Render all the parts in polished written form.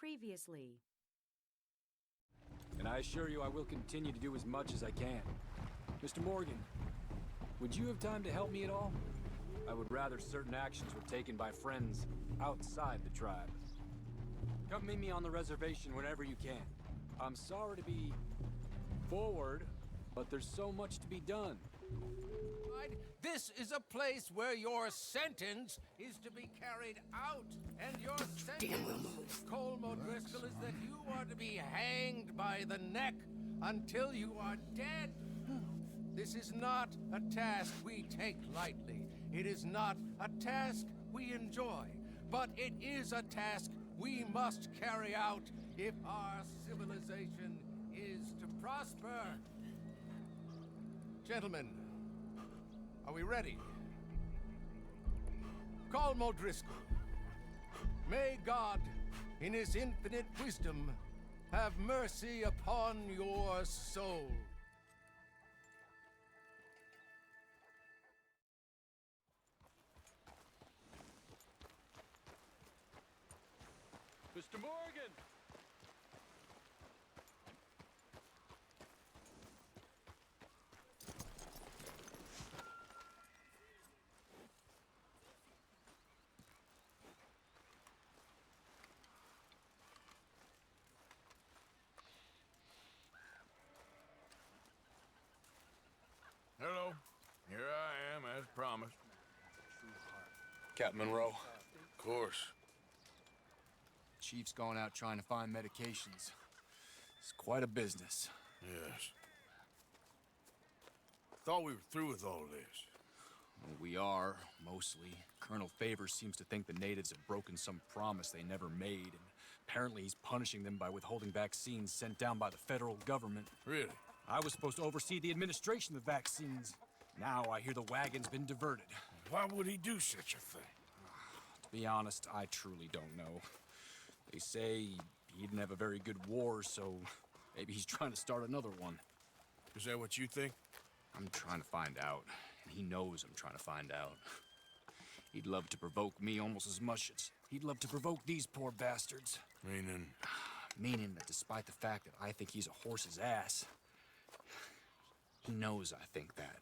previously. And I assure you I will continue to do as much as I can. Mr. Morgan, would you have time to help me at all? I would rather certain actions were taken by friends outside the tribe. Come meet me on the reservation whenever you can. I'm sorry to be forward, but there's so much to be done. This is a place where your sentence is to be carried out, and your sentence, Colm O'Driscoll, is that you are to be hanged by the neck until you are dead. This is not a task we take lightly. It is not a task we enjoy, but it is a task we must carry out if our civilization is to prosper. Gentlemen, are we ready? Colm O'Driscoll, may God, in his infinite wisdom, have mercy upon your soul. Mr. Morgan! Hello. Here I am, as promised. Captain Monroe. Of course. Chief's gone out trying to find medications. It's quite a business. Yes. Thought we were through with all this. Well, we are, mostly. Colonel Favors seems to think the natives have broken some promise they never made, and apparently he's punishing them by withholding vaccines sent down by the federal government. Really? I was supposed to oversee the administration of the vaccines. Now I hear the wagon's been diverted. Why would he do such a thing? To be honest, I truly don't know. They say he didn't have a very good war, so maybe he's trying to start another one. Is that what you think? I'm trying to find out, and he knows I'm trying to find out. He'd love to provoke me almost as much as he'd love to provoke these poor bastards. Meaning? Meaning that despite the fact that I think he's a horse's ass, he knows I think that.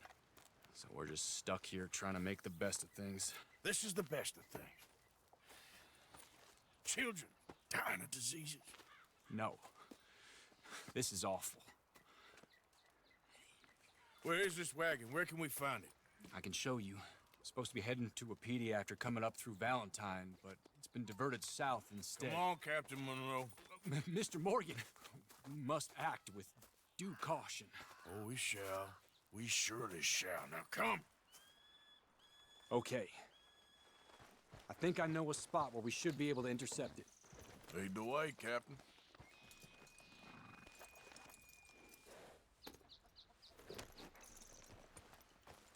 So we're just stuck here trying to make the best of things. This is the best of things. Children dying of diseases. No. This is awful. Where is this wagon? Where can we find it? I can show you. Supposed to be heading to Wapiti after coming up through Valentine, but it's been diverted south instead. Come on, Captain Monroe. Mr. Morgan, we must act with due caution. Oh, we shall. We surely shall. Now come. Okay. I think I know a spot where we should be able to intercept it. Lead the way, Captain.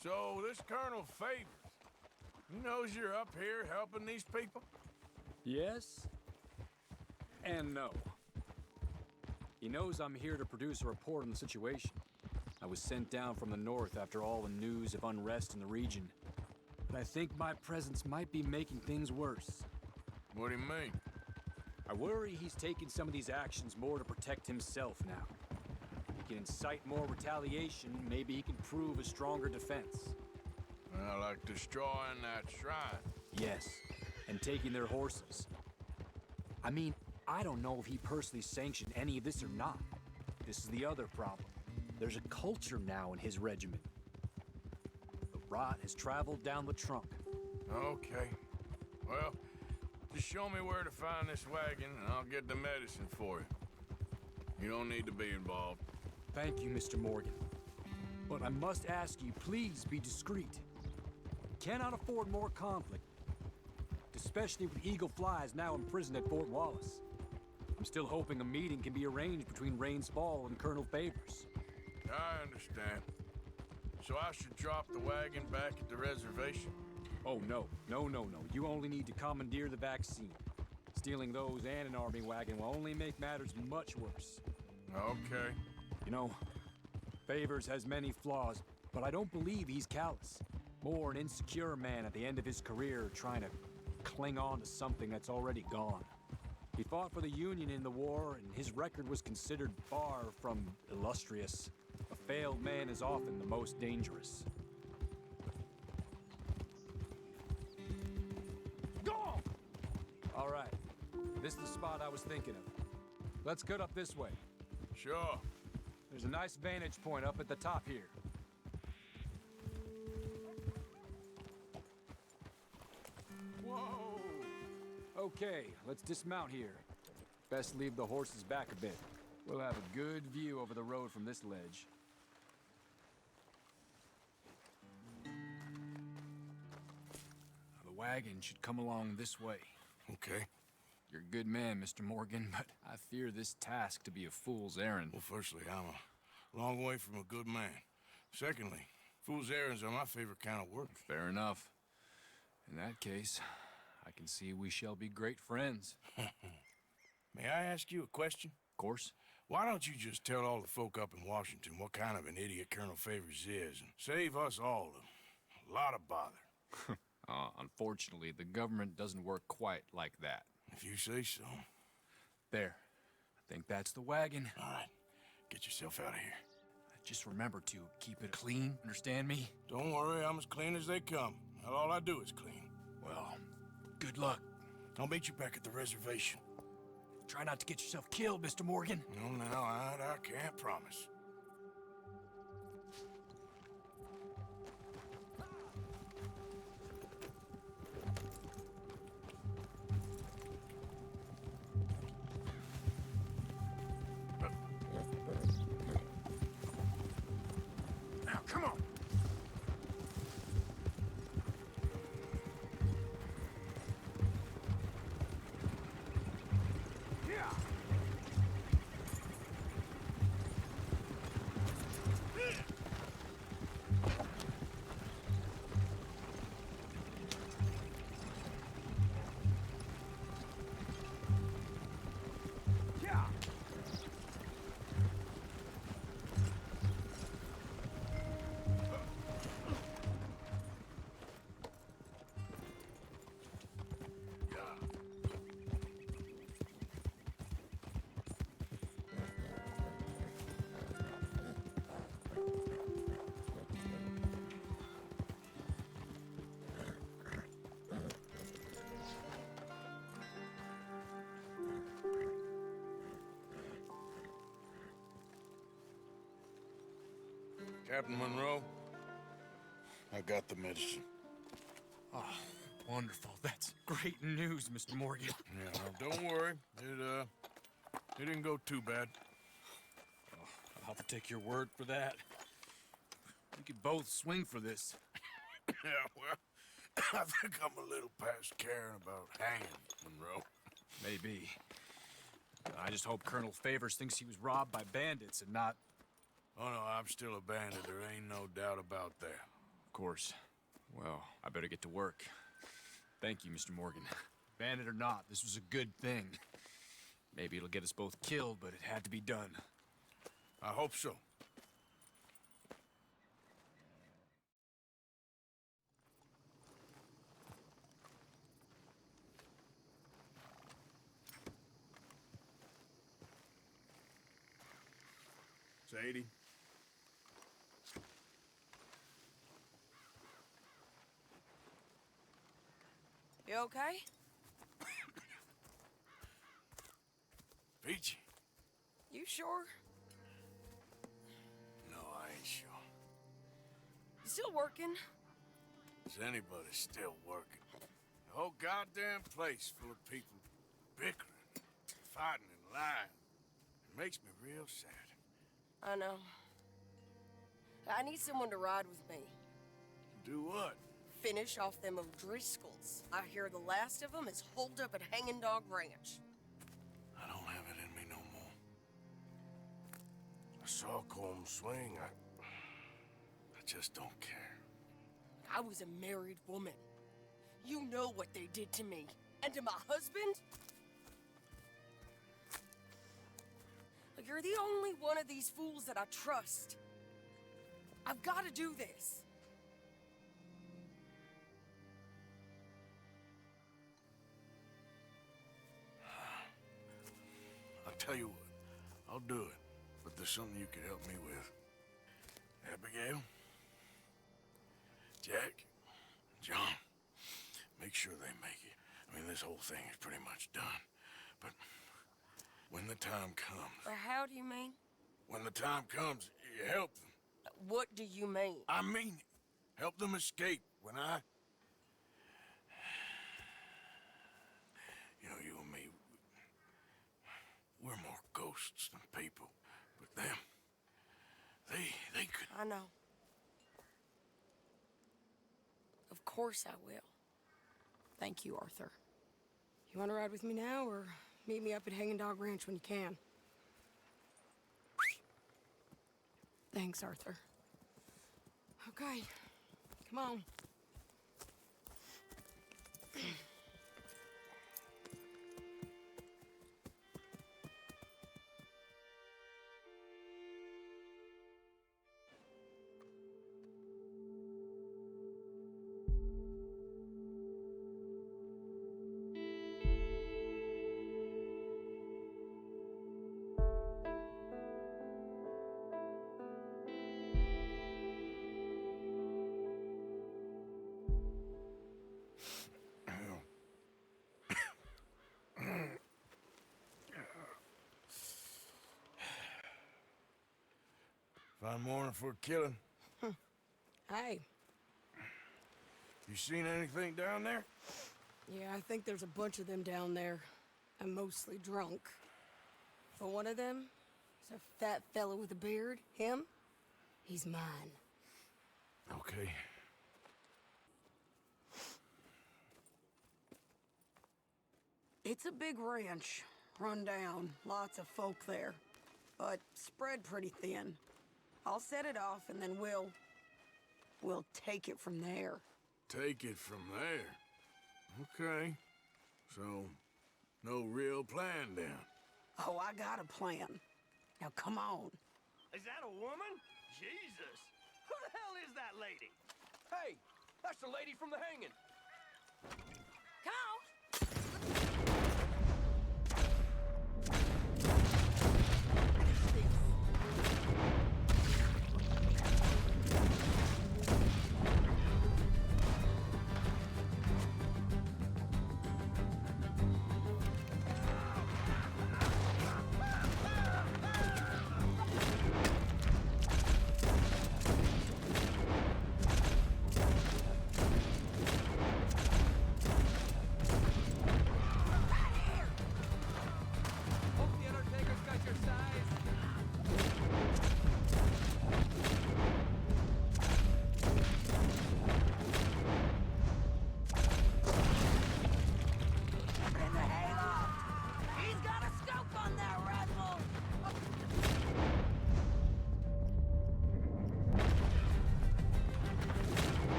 So, this Colonel Favors, he knows you're up here helping these people? Yes and no. He knows I'm here to produce a report on the situation. I was sent down from the north after all the news of unrest in the region. But I think my presence might be making things worse. What do you mean? I worry he's taking some of these actions more to protect himself now. If he can incite more retaliation, maybe he can prove a stronger defense. Well, like destroying that shrine. Yes, and taking their horses. I mean, I don't know if he personally sanctioned any of this or not. This is the other problem. There's a culture now in his regiment. The rot has traveled down the trunk. Okay. Well, just show me where to find this wagon, and I'll get the medicine for you. You don't need to be involved. Thank you, Mr. Morgan. But I must ask you, please be discreet. Cannot afford more conflict. Especially with Eagle Flies now imprisoned at Fort Wallace. I'm still hoping a meeting can be arranged between Rains Fall and Colonel Favors. I understand. So I should drop the wagon back at the reservation? Oh, no. No. You only need to commandeer the vaccine. Stealing those and an army wagon will only make matters much worse. Okay. You know, Favors has many flaws, but I don't believe he's callous. More an insecure man at the end of his career trying to cling on to something that's already gone. He fought for the Union in the war, and his record was considered far from illustrious. A failed man is often the most dangerous. Go! All right. This is the spot I was thinking of. Let's cut up this way. Sure. There's a nice vantage point up at the top here. Whoa! Okay, let's dismount here. Best leave the horses back a bit. We'll have a good view over the road from this ledge. The wagon should come along this way. Okay. You're a good man, Mr. Morgan, but I fear this task to be a fool's errand. Well, firstly, I'm a long way from a good man. Secondly, fool's errands are my favorite kind of work. Fair enough. In that case, I can see we shall be great friends. May I ask you a question? Of course. Why don't you just tell all the folk up in Washington what kind of an idiot Colonel Favors is, and save us all a lot of bother? Unfortunately, the government doesn't work quite like that. If you say so. There. I think that's the wagon. All right. Get yourself out of here. Just remember to keep it clean, understand me? Don't worry, I'm as clean as they come. Not all I do is clean. Well, good luck. I'll meet you back at the reservation. Try not to get yourself killed, Mr. Morgan. No, now, I can't promise. Now, come on. Captain Monroe, I got the medicine. Oh, wonderful. That's great news, Mr. Morgan. Yeah, well, don't worry. It didn't go too bad. I'll have to take your word for that. We could both swing for this. Yeah, well, I think I'm a little past caring about hanging, Monroe. Maybe. I just hope Colonel Favors thinks he was robbed by bandits and not... Oh, no, I'm still a bandit. There ain't no doubt about that. Of course. Well, I better get to work. Thank you, Mr. Morgan. Bandit or not, this was a good thing. Maybe it'll get us both killed, but it had to be done. I hope so. Sadie? You okay? Peachy? You sure? No, I ain't sure. You still working? Is anybody still working? The whole goddamn place full of people bickering, fighting and lying. It makes me real sad. I know. I need someone to ride with me. Do what? Finish off them O'Driscolls. I hear the last of them is holed up at Hanging Dog Ranch. I don't have it in me no more. I saw Colm swing. I just don't care. I was a married woman. You know what they did to me. And to my husband? Like, you're the only one of these fools that I trust. I've got to do this. tell you what, I'll do it. But there's something you could help me with. Abigail, Jack, John, make sure they make it. I mean, this whole thing is pretty much done. But when the time comes... How do you mean? When the time comes, you help them. What do you mean? I mean it. Help them escape. When I... You know, you and me, we're more ghosts than people. But them, they could... I know. Of course I will. Thank you, Arthur. You want to ride with me now, or meet me up at Hanging Dog Ranch when you can? Thanks, Arthur. Okay, come on. Fine morning for a killing. Hey. You seen anything down there? Yeah, I think there's a bunch of them down there. I'm mostly drunk. But one of them is a fat fella with a beard. Him? He's mine. Okay. It's a big ranch, run down, lots of folk there, but spread pretty thin. I'll set it off and then we'll take it from there. Take it from there. Okay. So, no real plan then? Oh, I got a plan. Now come on. Is that a woman? Jesus! Who the hell is that lady? Hey, that's the lady from the hanging. Come on!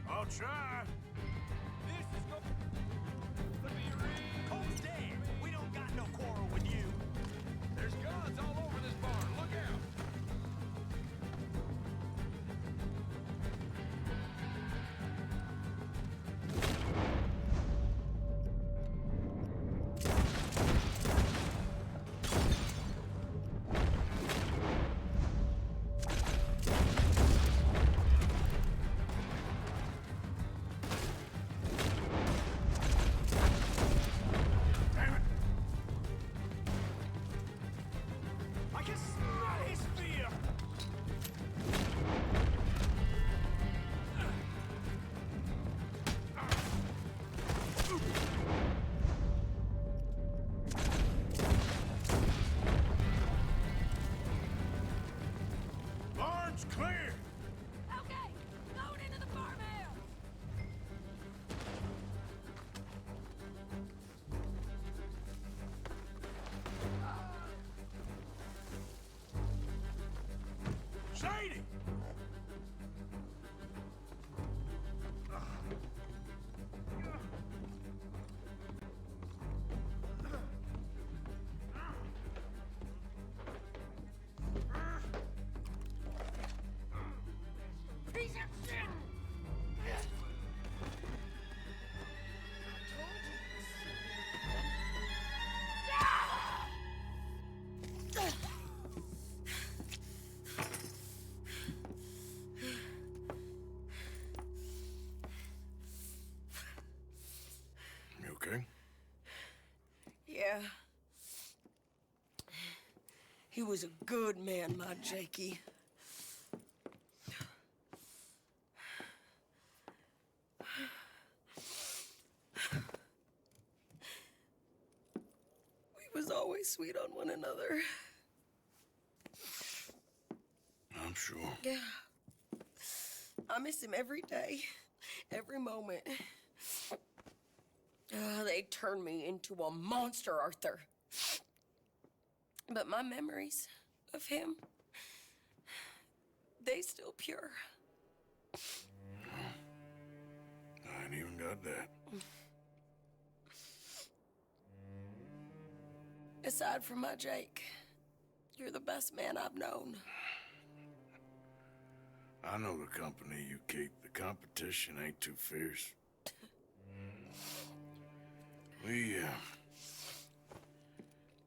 I'll try. This is gonna be real. Cole's dead. We don't got no quarrel with you. There's guns all over this barn. Look out. I can smell his It's clear! Okay, going into the farmhouse. Sadie! Piece of shit! You okay? Yeah. He was a good man, my Jakey. We was always sweet on one another. I'm sure. Yeah. I miss him every day, every moment. They turned me into a monster, Arthur. But my memories of him, they still pure. I ain't even got that. Aside from my Jake, you're the best man I've known. I know the company you keep. The competition ain't too fierce.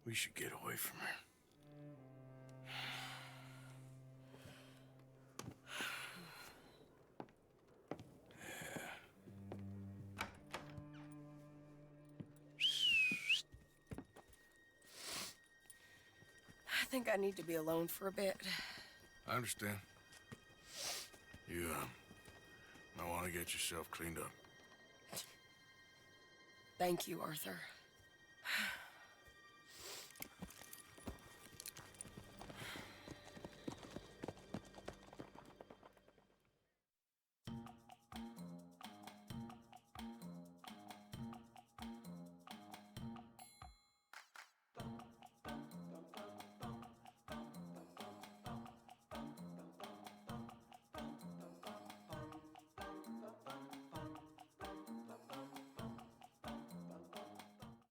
We should get away from here. I think I need to be alone for a bit. I understand. You, might want to get yourself cleaned up. Thank you, Arthur.